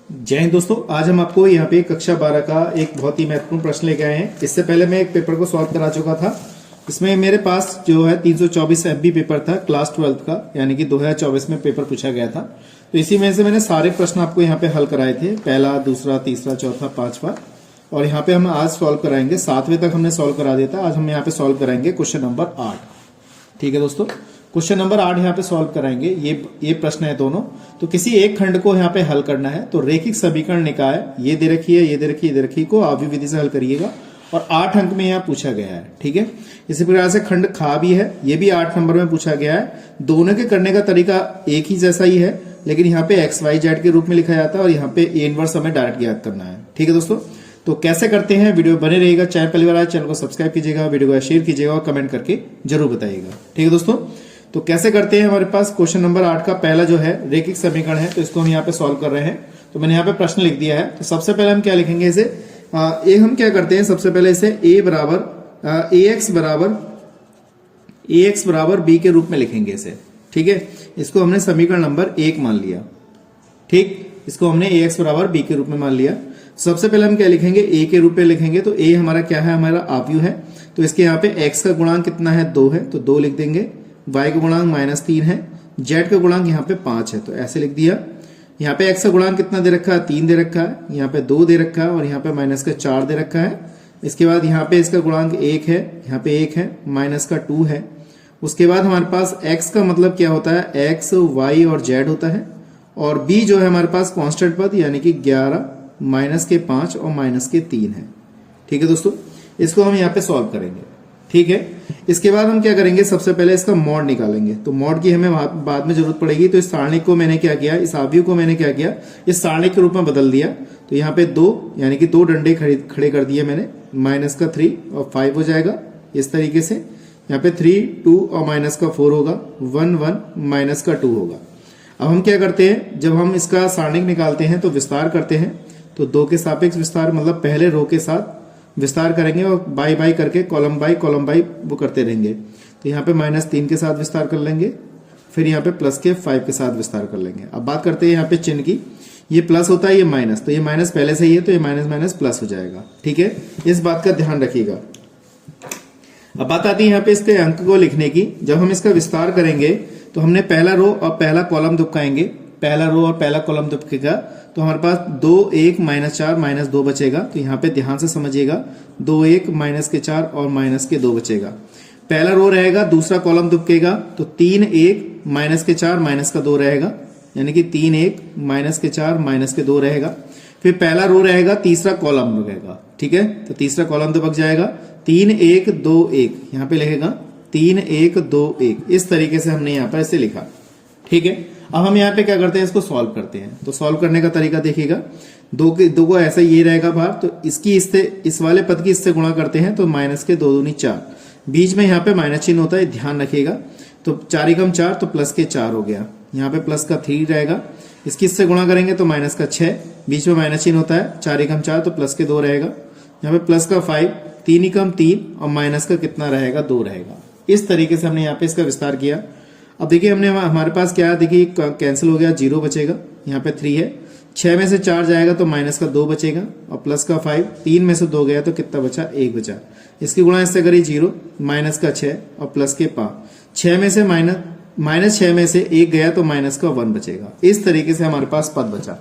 जय हिंद दोस्तों, आज हम आपको यहाँ पे कक्षा 12 का एक बहुत ही महत्वपूर्ण प्रश्न लेके आए हैं। इससे पहले मैं एक पेपर को सॉल्व करा चुका था। इसमें मेरे पास जो है 324 FB पेपर था क्लास 12 का, यानी कि 2024 में पेपर पूछा गया था। तो इसी में से मैंने सारे प्रश्न आपको यहाँ पे हल कराए थे, पहला, दूसरा, तीसरा, चौथा, पांचवा, और यहाँ पे हम आज सॉल्व कराएंगे। 7वें तक हमने सॉल्व करा दिया था, आज हम यहाँ पे सॉल्व कराएंगे क्वेश्चन नंबर 8। ठीक है दोस्तों, क्वेश्चन नंबर 8 यहाँ पे सॉल्व कराएंगे। ये प्रश्न है दोनों। तो किसी एक खंड को यहाँ पे हल करना है, तो रैखिक समीकरण निकाय ये दे रखी है, ये दे रखी है, ये दे रखी को आव्यूह विधि से हल करिएगा, और 8 अंक में यहाँ पूछा गया है। ठीक है, इसी प्रकार से खंड खा भी है, ये भी 8 नंबर में पूछा गया है। दोनों के करने का तरीका एक ही जैसा ही है, लेकिन यहाँ पे XYZ के रूप में लिखा जाता है और यहाँ पे A इनवर्स हमें डायरेक्ट याद करना है। ठीक है दोस्तों, तो कैसे करते हैं, वीडियो बने रहेगा। चैनल पहली बार आए, चैनल को सब्सक्राइब कीजिएगा, वीडियो को शेयर कीजिएगा और कमेंट करके जरूर बताइएगा। ठीक है दोस्तों, तो कैसे करते हैं, हमारे पास क्वेश्चन नंबर 8 का पहला जो है रैखिक समीकरण है, तो इसको हम यहाँ पे सॉल्व कर रहे हैं। तो मैंने यहाँ पे प्रश्न लिख दिया है। तो सबसे पहले हम क्या लिखेंगे, इसे हम क्या करते हैं, सबसे पहले इसे ax बराबर b के रूप में लिखेंगे इसे। ठीक है, इसको हमने समीकरण नंबर 1 मान लिया। ठीक, इसको हमने ax बराबर b के रूप में मान लिया। सबसे पहले हम क्या लिखेंगे, a के रूप में लिखेंगे। तो a हमारा क्या है, हमारा आव्यूह है। तो इसके यहाँ पे x का गुणांक कितना है, 2 है, तो 2 लिख देंगे। y का गुणांक -3 है, z का गुणांक यहाँ पे 5 है, तो ऐसे लिख दिया। यहाँ पे x का गुणांक कितना दे रखा है, 3 दे रखा है, यहाँ पे 2 दे रखा है, और यहाँ पे -4 दे रखा है। इसके बाद यहाँ पे इसका गुणांक 1 है, यहाँ पे 1 है, -2 है। उसके बाद हमारे पास x का मतलब क्या होता है, x, y और z होता है, और b जो है हमारे पास कांस्टेंट पद, यानी कि 11, -5 और -3 है। ठीक है दोस्तों, इसको हम यहाँ पे सॉल्व करेंगे। ठीक है, इसके बाद हम क्या करेंगे, सबसे पहले इसका मॉड निकालेंगे। तो मॉड की हमें बाद में जरूरत पड़ेगी। तो इस सारणी को मैंने क्या किया, इस आव्यूह को मैंने क्या किया, इस सारणी के रूप में बदल दिया। तो यहाँ पे 2 यानी कि 2 डंडे खड़े कर दिए मैंने, -3 और 5 हो जाएगा इस तरीके से। यहाँ पे 3, 2 और -4 होगा, 1, 1, -2 होगा। अब हम क्या करते हैं, जब हम इसका सारणिक निकालते हैं तो विस्तार करते हैं। तो 2 के सापेक्ष विस्तार, मतलब पहले रो के साथ विस्तार करेंगे और बाई करके कॉलम बाई वो करते रहेंगे। तो यहाँ पे -3 के साथ विस्तार कर लेंगे, फिर यहाँ पे +5 के साथ विस्तार कर लेंगे। अब बात करते हैं यहाँ पे चिन्ह की। ये प्लस होता है, ये माइनस, तो ये माइनस पहले से ही है, तो ये माइनस प्लस हो जाएगा। ठीक है, इस बात का ध्यान रखिएगा। अब बात आती है यहाँ पे इसके अंक को लिखने की। जब हम इसका विस्तार करेंगे तो हमने पहला रो और पहला कॉलम दुबकाएंगे, पहला रो और पहला कॉलम दुबकेगा। तो हमारे पास 2, 1, -4, -2 बचेगा। तो यहाँ पे ध्यान से समझिएगा, 2, 1, -4 और -2 बचेगा। पहला रो रहेगा, दूसरा कॉलम दुबकेगा, तो 3, 1, -4, -2 रहेगा, यानी कि 3, 1, -4, -2 रहेगा। फिर पहला रो रहेगा, तीसरा कॉलम रहेगा। ठीक है, तो तीसरा कॉलम दुबक जाएगा, 3, 1, 2, 1, यहाँ पे लिखेगा 3, 1, 2, 1। इस तरीके से हमने यहाँ पर इसे लिखा। ठीक है, अब हम यहाँ पे क्या करते हैं, इसको सॉल्व करते हैं। तो सॉल्व करने का तरीका देखिएगा, 2 को ऐसा ये रहेगा बाहर, तो इसकी इस वाले पद की इससे गुणा करते हैं, तो -2 दूनी 4, बीच में यहाँ पे माइनस चिन्ह होता है, ध्यान रखिएगा। तो 4 × 4 तो +4 हो गया, यहाँ पे +3 रहेगा। इसकी इससे गुणा करेंगे तो -6, बीच में माइनस चिन्ह होता है, 4 × 4 तो +2 रहेगा, यहाँ पे +5, 3 × 3 और माइनस का कितना रहेगा, 2 रहेगा। इस तरीके से हमने यहाँ पे इसका विस्तार किया। अब देखिए हमने हमारे पास क्या है, देखिए कैंसिल हो गया, 0 बचेगा, यहाँ पे 3 है, 6 में से 4 जाएगा तो -2 बचेगा, और +5, 3 में से 2 गया तो कितना बचा, 1 बचा। इसकी गुणा इससे करिए 0, -6 और +5, 6 में से -6 में से 1 गया तो -1 बचेगा। इस तरीके से हमारे पास पद बचा।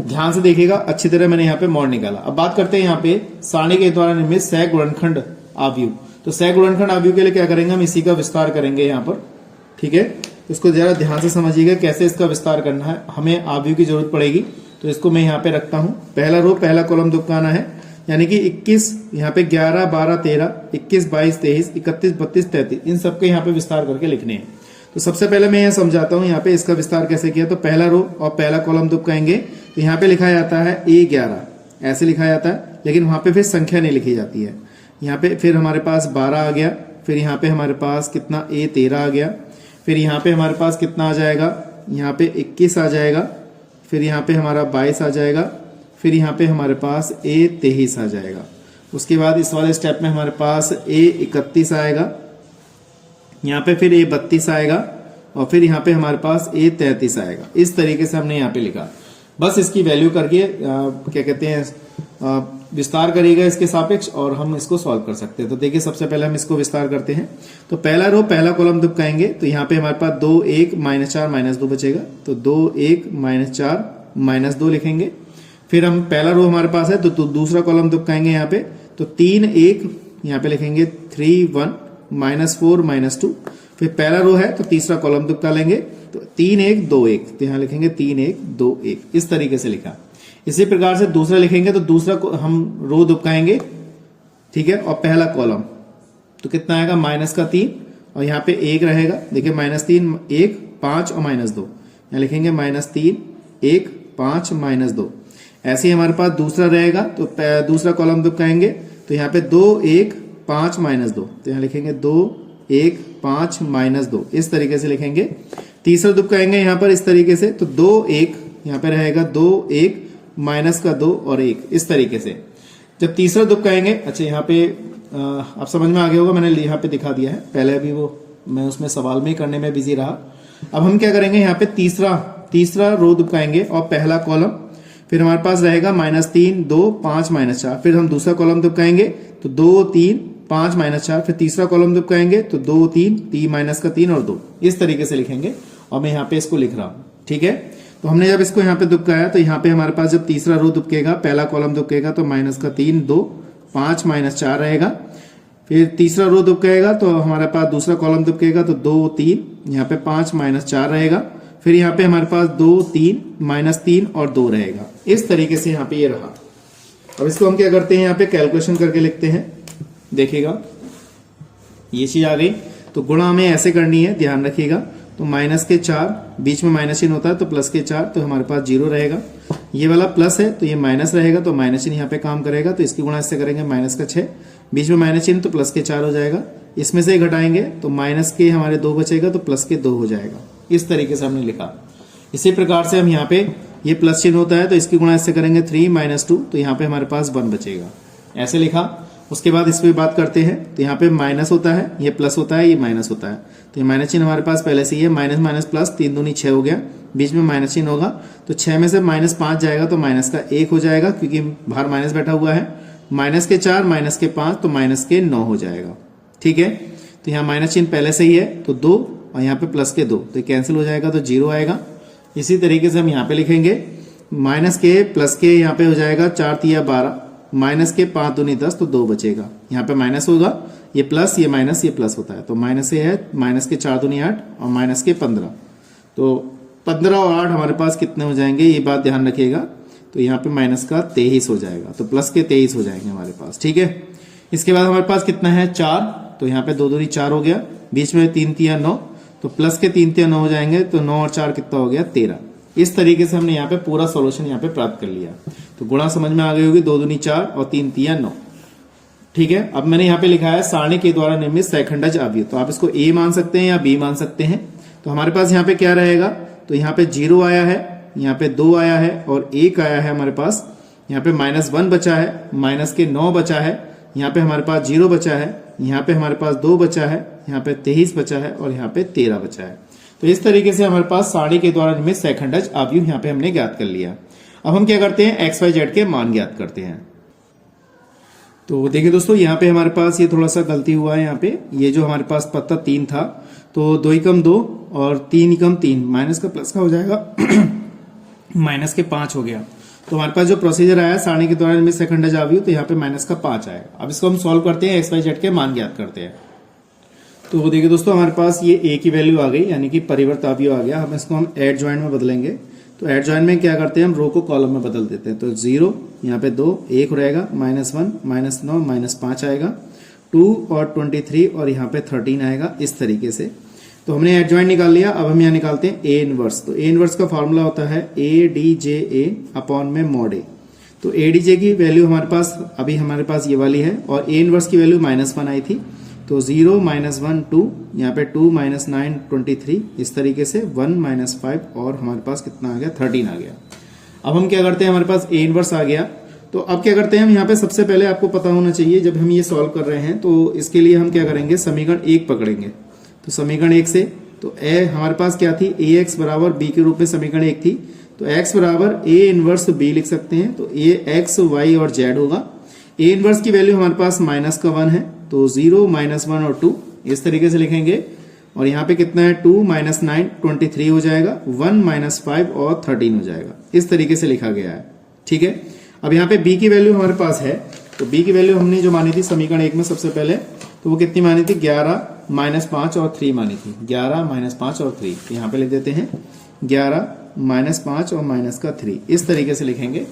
ध्यान से देखिएगा, अच्छी तरह मैंने यहाँ पे मॉड निकाला। अब बात करते हैं यहाँ पे सारणी के द्वारा निर्मित सह गुणनखंड आव्यूह। तो सह गुणनखंड आव्यूह के लिए क्या करेंगे, हम इसी का विस्तार करेंगे यहाँ पर। ठीक है, इसको जरा ध्यान से समझिएगा कैसे इसका विस्तार करना है। हमें आव्यूह की जरूरत पड़ेगी, तो इसको मैं यहाँ पे रखता हूँ। पहला रो पहला कॉलम दुबकाना है, यानी कि 21, यहाँ पे 11, 12, 13, 21, 22, 23, 31, 32, 33, इन सबके यहाँ पे विस्तार करके लिखने हैं। तो सबसे पहले मैं यह समझाता हूँ यहाँ पे इसका विस्तार कैसे किया। तो पहला रो और पहला कॉलम दुबकाएंगे, तो यहाँ पे लिखा जाता है A11, ऐसे लिखा जाता है, लेकिन वहां पे फिर संख्या नहीं लिखी जाती है। यहाँ पे फिर हमारे पास 12 आ गया, फिर यहाँ पे हमारे पास कितना A13 आ गया, फिर यहाँ पे हमारे पास कितना आ जाएगा, यहाँ पे 21 आ जाएगा, फिर यहाँ पे हमारा 22 आ जाएगा, फिर यहाँ पे हमारे पास A23 आ जाएगा। उसके बाद इस वाले स्टेप में हमारे पास A31 आएगा, यहाँ पे फिर A32 आएगा, और फिर यहाँ पे हमारे पास A33 आएगा। इस तरीके से हमने यहाँ पे लिखा। बस इसकी वैल्यू करके क्या कहते हैं विस्तार करेगा इसके सापेक्ष और हम इसको सॉल्व कर सकते हैं। तो देखिए सबसे पहले हम इसको विस्तार करते हैं। तो पहला रो पहला कॉलम दुबकाएंगे तो यहाँ पे हमारे पास 2 1 -4 -2 बचेगा। तो 2 1 -4 -2 लिखेंगे। फिर हम पहला रो हमारे पास है तो दूसरा कॉलम दुबकाएंगे यहाँ पे। तो 3 1 यहाँ पे लिखेंगे 3 1 -4 -2। फिर पहला रो है तो तीसरा कॉलम दुबका लेंगे तो 3 1 2 1। तो यहाँ लिखेंगे 3 1 2 1 इस तरीके से लिखा। इसी प्रकार से दूसरा लिखेंगे तो दूसरा हम रो दुबकाएंगे, ठीक है, और पहला कॉलम तो कितना आएगा -3 और यहाँ पे 1 रहेगा। देखिए -3 1 5 और -2 यहाँ लिखेंगे -3 1 5 -2। ऐसे ही हमारे पास दूसरा रहेगा तो दूसरा कॉलम दुबकाएंगे तो यहाँ पे 2 1 5 -2। तो यहाँ लिखेंगे 2 1 5 -2 इस तरीके से लिखेंगे। तीसरा दुबकाएंगे यहाँ पर इस तरीके से तो 2 1 यहाँ पे रहेगा 2 1 -2 और 1 इस तरीके से। जब तीसरा दुबकाएंगे, अच्छा यहाँ पे आप समझ में आ गया होगा, मैंने यहाँ पे दिखा दिया है, पहले अभी वो मैं उसमें सवाल में करने में बिजी रहा। अब हम क्या करेंगे, यहाँ पे तीसरा रो दुबकाएंगे और पहला कॉलम, फिर हमारे पास रहेगा -3 2 5 -4। फिर हम दूसरा कॉलम दुबकाएंगे तो 2 3 5 -4। फिर तीसरा कॉलम दुबकाएंगे तो 2 3 -3 और 2 इस तरीके से लिखेंगे। और मैं यहाँ पे इसको लिख रहा हूँ, ठीक है। तो हमने जब इसको यहाँ पे दुबकाया तो यहाँ पे हमारे पास जब तीसरा रो दुबकेगा, पहला कॉलम दुबकेगा तो -3 2 5 -4 रहेगा। फिर तीसरा रो दुबकेगा तो हमारे पास दूसरा कॉलम दुबकेगा तो 2 3 यहाँ पे 5 -4 रहेगा। फिर यहाँ पे हमारे पास 2 3 -3 और 2 रहेगा। इस तरीके से यहाँ पे ये रहा। अब इसको हम क्या करते हैं, यहाँ पे कैलकुलेशन करके लिखते हैं। देखिएगा ये चीज आ गई तो गुणा हमें ऐसे करनी है, ध्यान रखिएगा। तो -4 बीच में माइनस चिन्ह होता है तो +4 तो हमारे पास 0 रहेगा। ये वाला प्लस है तो ये माइनस रहेगा तो माइनस चिन्ह यहाँ पे काम करेगा। तो इसकी गुणा इससे करेंगे -6 बीच में माइनस चिन्ह तो +4 हो जाएगा। इसमें से घटाएंगे तो -के हमारे 2 बचेगा तो +2 हो जाएगा। इस तरीके से हमने लिखा। इसी प्रकार से हम यहाँ पे ये प्लस चिन्ह होता है तो इसकी गुणा इससे करेंगे 3 -2 तो यहाँ पे हमारे पास 1 बचेगा। ऐसे लिखा। उसके बाद इस पे बात करते हैं तो यहाँ पे माइनस होता है, ये प्लस होता है, ये माइनस होता है। तो ये माइनस चिन्ह हमारे पास पहले से ही है, माइनस माइनस प्लस 3 दूनी 6 हो गया, बीच में माइनस चिन्ह होगा तो 6 में से -5 जाएगा तो माइनस का 1 हो जाएगा क्योंकि बाहर माइनस बैठा हुआ है। -4 -5 तो -9 हो जाएगा, ठीक है। तो यहाँ माइनस चिन्ह पहले से ही है तो 2 और यहाँ पे +2 तो कैंसिल हो जाएगा तो 0 आएगा। इसी तरीके से हम यहाँ पे लिखेंगे -+के यहाँ पे हो जाएगा 4 3 12 -5 दूनी 10 तो 2 बचेगा। यहाँ पे माइनस होगा, ये प्लस ये माइनस ये प्लस होता है तो माइनस से है, -4 दूनी 8 और -15 तो 15 और 8 हमारे पास कितने हो जाएंगे, ये बात ध्यान रखिएगा। तो यहाँ पे -23 हो जाएगा तो +23 हो जाएंगे हमारे पास, ठीक है। इसके बाद हमारे पास कितना है 4 तो यहाँ पे 2 दूनी 4 हो गया, बीच में 3 3 9 तो +3 3 9 हो जाएंगे तो 9 और 4 कितना हो गया 13। इस तरीके से हमने यहाँ पे पूरा सॉल्यूशन यहाँ पे प्राप्त कर लिया। तो गुणा समझ में आ गई होगी, 2 दूनी 4 और 3 3 9, ठीक है। अब मैंने यहाँ पे लिखा है सारणी के द्वारा निर्मित सैखंडज अवयव, तो आप इसको A मान सकते हैं या B मान सकते हैं। तो हमारे पास यहाँ पे क्या रहेगा, तो यहाँ पे 0 आया है, यहाँ पे 2 आया है और 1 आया है हमारे पास। यहाँ पे -1 बचा है, -9 बचा है, यहाँ पे हमारे पास 0 बचा है, यहाँ पे हमारे पास 2 बचा है, यहाँ पे 23 बचा है और यहाँ पे 13 बचा है। तो इस तरीके से हमारे पास सारणी के द्वारा निर्मित सैखंडज अवयव यहाँ पे हमने ज्ञात कर लिया। अब हम क्या करते हैं, XYZ के मान ज्ञात करते हैं। तो देखिए दोस्तों, यहाँ पे हमारे पास ये थोड़ा सा गलती हुआ है। यहाँ पे ये जो हमारे पास पत्ता 3 था तो 2 × 2 और 3 × 3 माइनस का प्लस का हो जाएगा -5 हो गया। तो हमारे पास जो प्रोसीजर आया सारणी के द्वारा निर्मित सैखंडज अवयव, तो यहाँ पे -5 आएगा। अब इसको हम सॉल्व करते हैं, XYZ के मान ज्ञात करते हैं। तो देखिए दोस्तों, हमारे पास ये A की वैल्यू आ गई, यानी कि परिवर्त अवयव आ गया। हम इसको हम एड जॉइंट में बदलेंगे। तो एड जॉइंट में क्या करते हैं, हम रो को कॉलम में बदल देते हैं। तो 0 यहाँ पे 2 1 रहेगा, -1 -9 -5 आएगा, 2 और 23 और यहाँ पे 13 आएगा। इस तरीके से तो हमने एड जॉइंट निकाल लिया। अब हम यहाँ निकालते हैं A इनवर्स। तो A इनवर्स का फॉर्मूला होता है ADJA अपॉन में mod A। तो ADJ की वैल्यू हमारे पास अभी हमारे पास ये वाली है और A इनवर्स की वैल्यू -1 आई थी। तो 0 -1 2, यहाँ पे 2 -9 23, इस तरीके से 1 -5 और हमारे पास कितना आ गया 13 आ गया। अब हम क्या करते हैं, हमारे पास A इनवर्स आ गया। तो अब क्या करते हैं हम यहाँ पे, सबसे पहले आपको पता होना चाहिए जब हम ये सॉल्व कर रहे हैं तो इसके लिए हम क्या करेंगे, समीकरण 1 पकड़ेंगे। तो समीकरण 1 से तो A हमारे पास क्या थी, AX बराबर B के रूप में समीकरण 1 थी। तो x बराबर a इनवर्स b लिख सकते हैं। तो ये x y और z होगा। a इनवर्स की वैल्यू हमारे पास माइनस का 1 है, तो 0 -1 और 2 इस तरीके से लिखेंगे। और यहाँ पे कितना है 2 - 9 23 हो जाएगा, 1 - 5 और 13 हो जाएगा। इस तरीके से लिखा गया है। ठीक है, अब यहाँ पे b की वैल्यू हमारे पास है, तो b की वैल्यू हमने जो मानी थी समीकरण 1 में सबसे पहले, तो वो कितनी मानी थी 11 - 5 और 3 मानी थी। 11 - 5 और 3 यहाँ पे लिख देते हैं 11 - 5 और माइनस का 3 इस तरीके से लिखेंगे।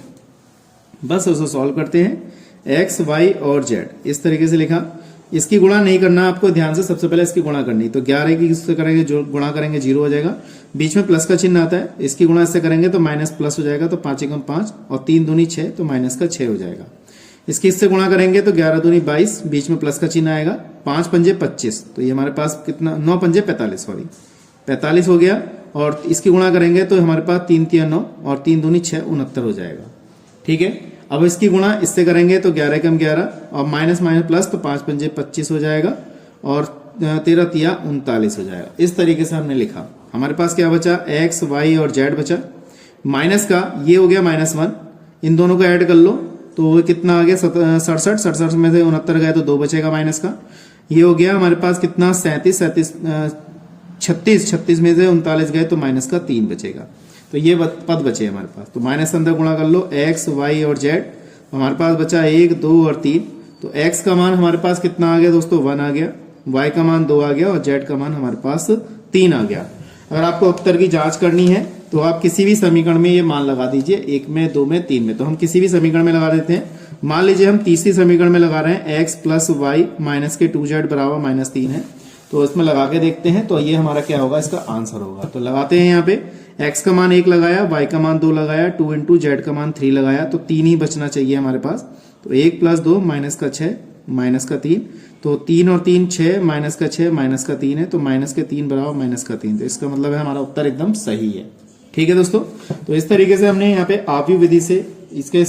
बस उसे सॉल्व करते हैं x y और z इस तरीके से लिखा। इसकी गुणा नहीं करना आपको ध्यान से, सबसे पहले इसकी गुणा करनी। तो 11 की इससे करेंगे, जो गुणा करेंगे 0 हो जाएगा, बीच में प्लस का चिन्ह आता है, इसकी गुणा इससे करेंगे तो माइनस प्लस हो जाएगा, तो 5 × 5 और 3 दूनी 6 तो माइनस का 6 हो जाएगा। इसकी इससे गुणा करेंगे तो 11 दूनी 22, बीच में प्लस का चिन्ह आएगा, 5 पंजे 25, तो ये हमारे पास कितना 9 पंजे 45 सॉरी 45 हो गया। और इसकी गुणा करेंगे तो हमारे पास 3 × 9 और 3 दूनी 6 69 हो जाएगा। ठीक है, अब इसकी गुणा इससे करेंगे तो 11 × 11 और माइनस माइनस प्लस, तो 5 पंजे 25 हो जाएगा और 13 × 39 हो जाएगा। इस तरीके से हमने लिखा। हमारे पास क्या बचा x y और z बचा। माइनस का ये हो गया -1, इन दोनों को ऐड कर लो तो वो कितना आ गया 67 में से 69 गए तो 2 बचेगा माइनस का। ये हो गया हमारे पास कितना 36 में से 39 गए तो माइनस का 3 बचेगा। तो ये पद बचे हमारे पास। तो माइनस अंदर गुणा कर लो x y और z, हमारे पास बचा 1 2 और 3। तो x का मान हमारे पास कितना आ गया दोस्तों 1 आ गया, y का मान 2 आ गया और z का मान हमारे पास 3 आ गया। अगर आपको उत्तर की जांच करनी है तो आप किसी भी समीकरण में ये मान लगा दीजिए, 1 में 2 में 3 में। तो हम किसी भी समीकरण में लगा देते हैं। मान लीजिए हम तीसरी समीकरण में लगा रहे हैं x + y माइनस के 2z बराबर -3 है, तो इसमें लगा के देखते हैं। तो ये हमारा क्या होगा, इसका आंसर होगा। तो लगाते हैं यहाँ पे x का मान 1 लगाया, y का मान 2 लगाया, 2 × z का मान 3 लगाया, तो 3 ही बचना चाहिए हमारे पास। तो 1 + 2 माइनस का 6 माइनस का 3, तो 3 और 3 6 माइनस का 6 माइनस का 3 है, तो माइनस के 3 बराबर माइनस का 3। तो इसका मतलब है हमारा उत्तर एकदम सही है। ठीक है दोस्तों, तो इस तरीके से हमने यहाँ पे आव्यूह विधि से इसके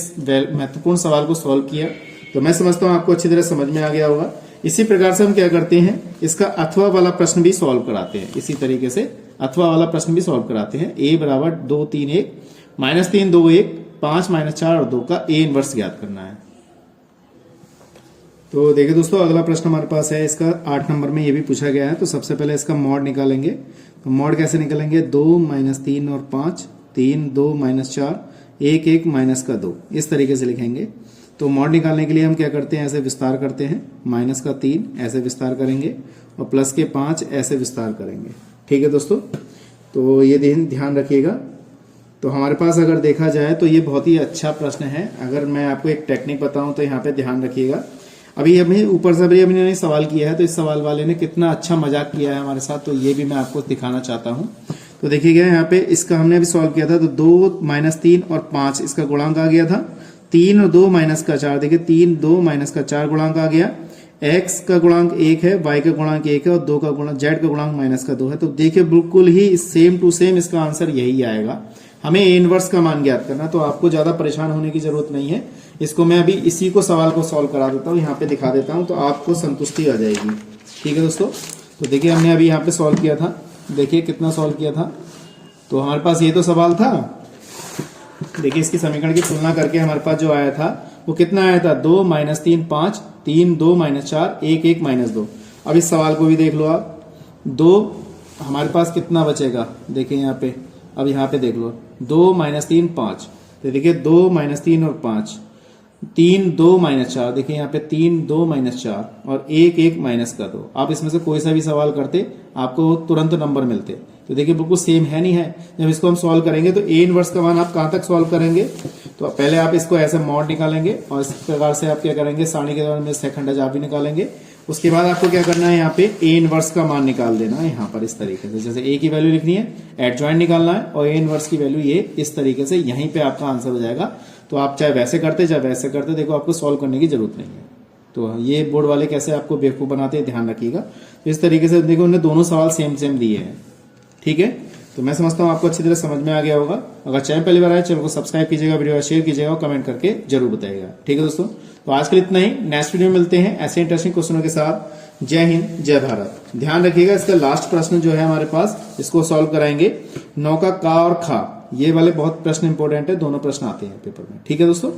महत्वपूर्ण सवाल को सॉल्व किया। तो मैं समझता हूँ आपको अच्छी तरह समझ में आ गया होगा। इसी प्रकार से हम क्या करते हैं, इसका अथवा वाला प्रश्न भी सॉल्व कराते हैं। इसी तरीके से अथवा वाला प्रश्न भी सॉल्व कराते हैं। a बराबर 2 3 1 -3 2 1 5 -4 और 2 का a इनवर्स ज्ञात करना है। तो देखिए दोस्तों, अगला प्रश्न हमारे पास है, इसका 8 नंबर में ये भी पूछा गया है। तो सबसे पहले इसका मॉड निकालेंगे। तो मॉड कैसे निकालेंगे, 2 - 3 और 5 3 2 - 4 1 1 माइनस का 2 इस तरीके से लिखेंगे। तो मॉड निकालने के लिए हम क्या करते हैं, ऐसे विस्तार करते हैं, माइनस का 3 ऐसे विस्तार करेंगे और प्लस के 5 ऐसे विस्तार करेंगे। ठीक है दोस्तों, तो ये ध्यान रखिएगा। तो हमारे पास अगर देखा जाए तो ये बहुत ही अच्छा प्रश्न है। अगर मैं आपको एक टेक्निक बताऊं तो यहाँ पे ध्यान रखिएगा। अभी हमें ऊपर से अभी ने सवाल किया है, तो इस सवाल वाले ने कितना अच्छा मजाक किया है हमारे साथ, तो ये भी मैं आपको दिखाना चाहता हूँ। तो देखिएगा यहाँ पे इसका हमने अभी सॉल्व किया था, तो 2 - 3 और 5 इसका गुणांक आ गया था, 3 और 2 माइनस का 4, देखिए 3 2 माइनस का 4 गुणांक आ गया। x का गुणांक 1 है, y का गुणांक 1 है और 2 का गुणांक z का गुणांक -2 है। तो देखिए बिल्कुल ही सेम टू सेम इसका आंसर यही आएगा। हमें a इनवर्स का मान ज्ञात करना, तो आपको ज्यादा परेशान होने की जरूरत नहीं है। इसको मैं अभी इसी को सवाल को सॉल्व करा देता हूँ, यहाँ पे दिखा देता हूँ, तो आपको संतुष्टि आ जाएगी। ठीक है दोस्तों, तो देखिए हमने अभी यहाँ पे सॉल्व किया था, देखिए कितना सॉल्व किया था। तो हमारे पास ये तो सवाल था, देखिए इसकी समीकरण की तुलना करके हमारे पास जो आया था वो कितना आया था, 2 - 3 5 3 2 - 4 1 1 -2। अब इस सवाल को भी देख लो आप, 2 हमारे पास कितना बचेगा, देखिए यहाँ पे, अब यहाँ पे देख लो 2 - 3 5, तो देखिए 2 - 3 और 5 3 2 - 4, देखिए यहाँ पे 3 2 - 4 और 1 1 -2। आप इसमें से कोई सा भी सवाल करते आपको तुरंत नंबर मिलते। तो देखिए बिल्कुल सेम है नहीं है। जब इसको हम सॉल्व करेंगे तो a इनवर्स का मान आप कहाँ तक सॉल्व करेंगे, तो पहले आप इसको ऐसे मॉड निकालेंगे और इस प्रकार से आप क्या करेंगे, सारणी के दौरान में सेकंड आप भी निकालेंगे। उसके बाद आपको क्या करना है, यहाँ पे a इनवर्स का मान निकाल देना है यहाँ पर इस तरीके से। जैसे a की वैल्यू लिखनी है, एडजॉइंट निकालना है और a इनवर्स की वैल्यू ये इस तरीके से यहीं पे आपका आंसर हो जाएगा। तो आप चाहे वैसे करते चाहे वैसे करते, देखो आपको सॉल्व करने की जरूरत नहीं है। तो ये बोर्ड वाले कैसे आपको बेवकूफ बनाते हैं, ध्यान रखिएगा। तो इस तरीके से देखो उन्होंने दोनों सवाल सेम सेम दिए हैं। ठीक है, तो मैं समझता हूँ आपको अच्छी तरह समझ में आ गया होगा। अगर चैनल पहली बार आए, चैनल को सब्सक्राइब कीजिएगा, वीडियो शेयर कीजिएगा और कमेंट करके जरूर बताइएगा। ठीक है दोस्तों, तो आज के लिए इतना ही। नेक्स्ट वीडियो में मिलते हैं ऐसे इंटरेस्टिंग क्वेश्चनों के साथ। जय हिंद, जय भारत। ध्यान रखिएगा इसका लास्ट प्रश्न जो है हमारे पास, इसको सॉल्व कराएंगे। 9 का का और खा ये वाले बहुत प्रश्न इंपॉर्टेंट है, दोनों प्रश्न आते हैं पेपर में। ठीक है दोस्तों।